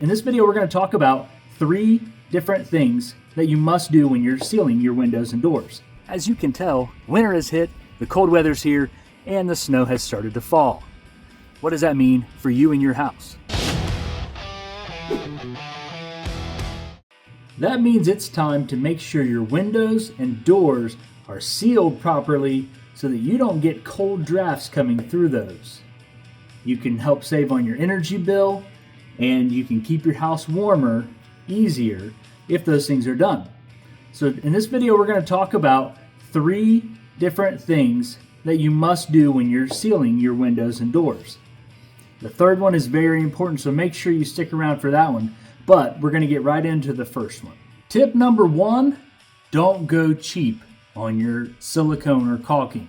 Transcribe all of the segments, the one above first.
In this video, we're going to talk about 3 different things that you must do when you're sealing your windows and doors. As you can tell, winter has hit, the cold weather's here, and the snow has started to fall. What does that mean for you and your house? That means it's time to make sure your windows and doors are sealed properly so that you don't get cold drafts coming through those. You can help save on your energy bill, and you can keep your house warmer easier if those things are done. So in this video, we're going to talk about 3 different things that you must do when you're sealing your windows and doors. The third one is very important, so make sure you stick around for that one, but we're going to get right into the first one. Tip number 1, don't go cheap on your silicone or caulking.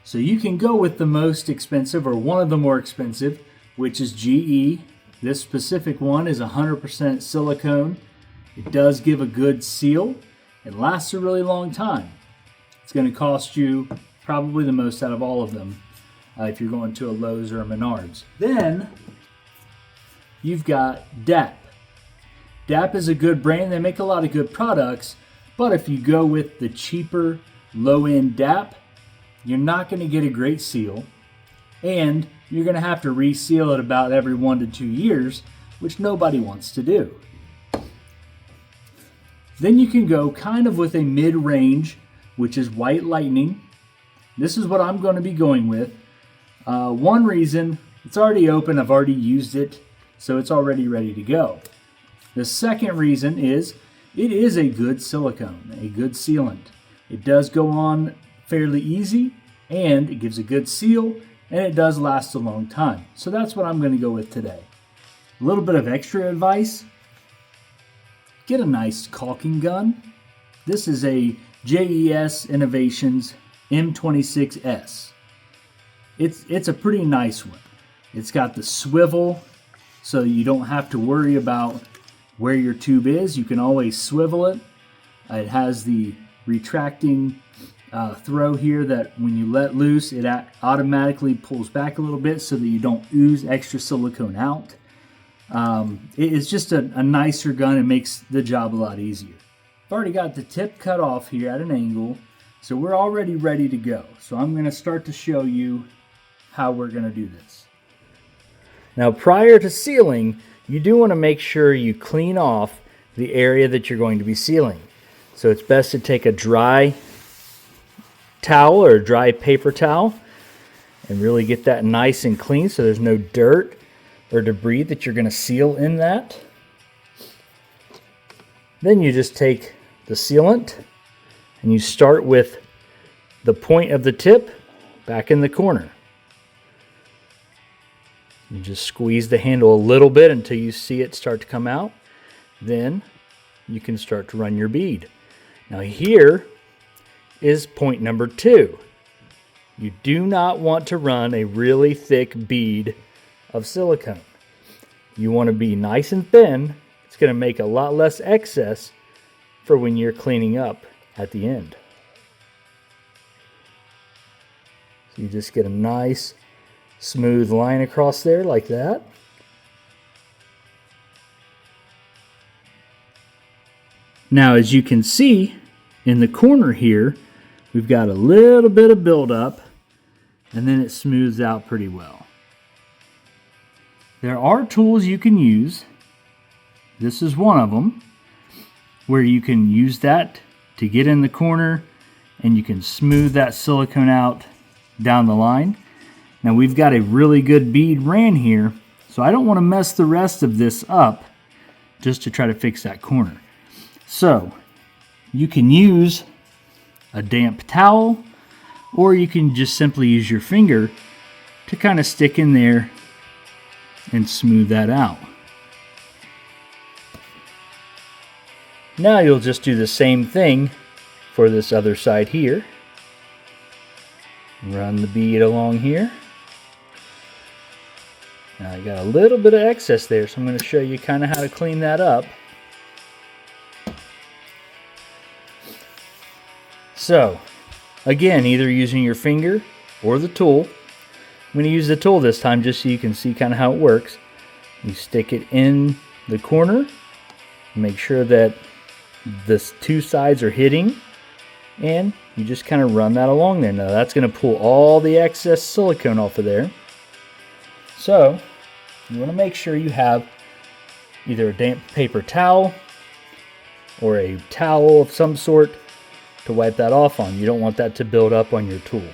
So you can go with the most expensive or one of the more expensive, which is GE. This specific one is 100% silicone. It does give a good seal. It lasts a really long time. It's going to cost you probably the most out of all of them if you're going to a Lowe's or a Menards. Then you've got DAP. DAP is a good brand. They make a lot of good products, but if you go with the cheaper low-end DAP, you're not going to get a great seal, and you're going to have to reseal it about every 1 to 2 years, which nobody wants to do. Then you can go kind of with a mid-range, which is White Lightning. This is what I'm going to be going with. One reason, it's already open, I've already used it, so it's already ready to go. The second reason is it is a good silicone, a good sealant. It does go on fairly easy, and it gives a good seal, and it does last a long time. So that's what I'm going to go with today. A little bit of extra advice: get a nice caulking gun. This is a JES Innovations M26S. It's a pretty nice one. It's got the swivel, so you don't have to worry about where your tube is. You can always swivel it. It has the retracting throw here that when you let loose, it automatically pulls back a little bit so that you don't ooze extra silicone out. It's just a nicer gun. It makes the job a lot easier. I've already got the tip cut off here at an angle, so we're already ready to go. So I'm going to start to show you how we're going to do this. Now, prior to sealing, you do want to make sure you clean off the area that you're going to be sealing. So it's best to take a dry towel or a dry paper towel and really get that nice and clean so there's no dirt or debris that you're going to seal in that. Then you just take the sealant and you start with the point of the tip back in the corner. You just squeeze the handle a little bit until you see it start to come out. Then you can start to run your bead. Now here is point number 2. You do not want to run a really thick bead of silicone. You want to be nice and thin. It's going to make a lot less excess for when you're cleaning up at the end. So you just get a nice smooth line across there like that. Now, as you can see in the corner here, we've got a little bit of buildup, and then it smooths out pretty well. There are tools you can use. This is one of them, where you can use that to get in the corner, and you can smooth that silicone out down the line. Now, we've got a really good bead ran here, so I don't want to mess the rest of this up just to try to fix that corner. So you can use a damp towel, or you can just simply use your finger to kind of stick in there and smooth that out. Now you'll just do the same thing for this other side here. Run the bead along here. Now I got a little bit of excess there, so I'm going to show you kind of how to clean that up. So, again, either using your finger or the tool. I'm going to use the tool this time just so you can see kind of how it works. You stick it in the corner, make sure that the two sides are hitting, and you just kind of run that along there. Now that's going to pull all the excess silicone off of there. So you want to make sure you have either a damp paper towel or a towel of some sort to wipe that off on. You don't want that to build up on your tool.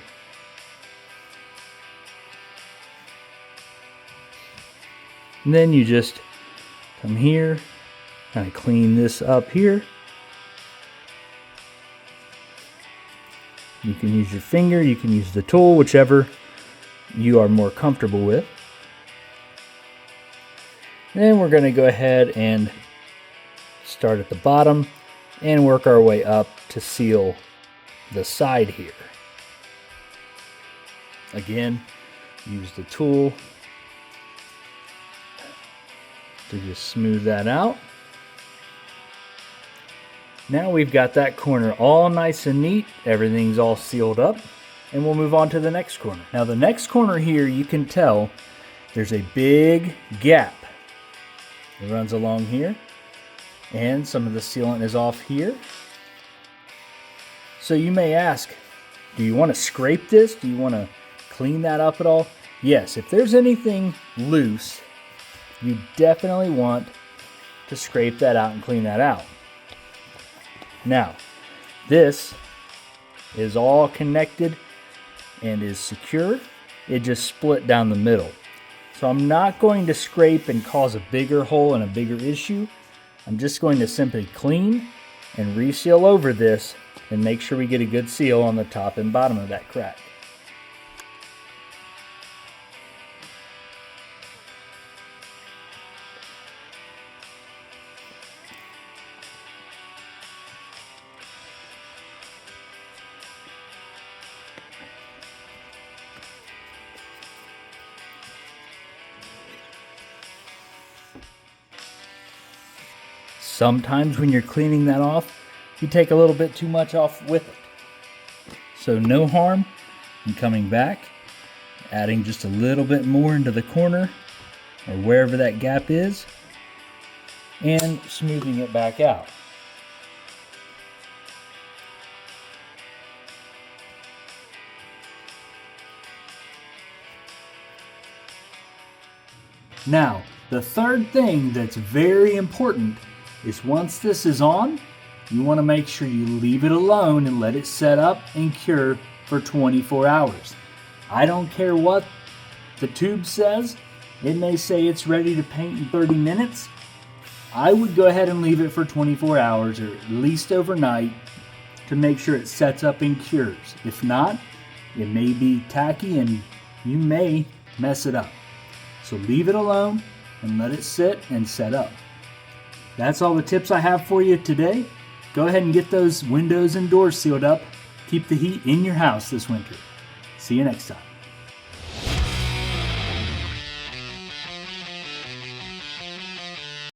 And then you just come here, kind of clean this up here. You can use your finger, you can use the tool, whichever you are more comfortable with. Then we're going to go ahead and start at the bottom and work our way up to seal the side here. Again, use the tool to just smooth that out. Now we've got that corner all nice and neat. Everything's all sealed up, and we'll move on to the next corner. Now the next corner here, you can tell there's a big gap. It runs along here, and some of the sealant is off here. So you may ask, do you want to scrape this? Do you want to clean that up at all? Yes, if there's anything loose, you definitely want to scrape that out and clean that out. Now, this is all connected and is secure. It just split down the middle. So I'm not going to scrape and cause a bigger hole and a bigger issue. I'm just going to simply clean and reseal over this and make sure we get a good seal on the top and bottom of that crack. Sometimes when you're cleaning that off, you take a little bit too much off with it. So no harm in coming back, adding just a little bit more into the corner or wherever that gap is, and smoothing it back out. Now, the third thing that's very important is once this is on, you want to make sure you leave it alone and let it set up and cure for 24 hours. I don't care what the tube says. It may say it's ready to paint in 30 minutes. I would go ahead and leave it for 24 hours or at least overnight to make sure it sets up and cures. If not, it may be tacky and you may mess it up. So leave it alone and let it sit and set up. That's all the tips I have for you today. Go ahead and get those windows and doors sealed up. Keep the heat in your house this winter. See you next time.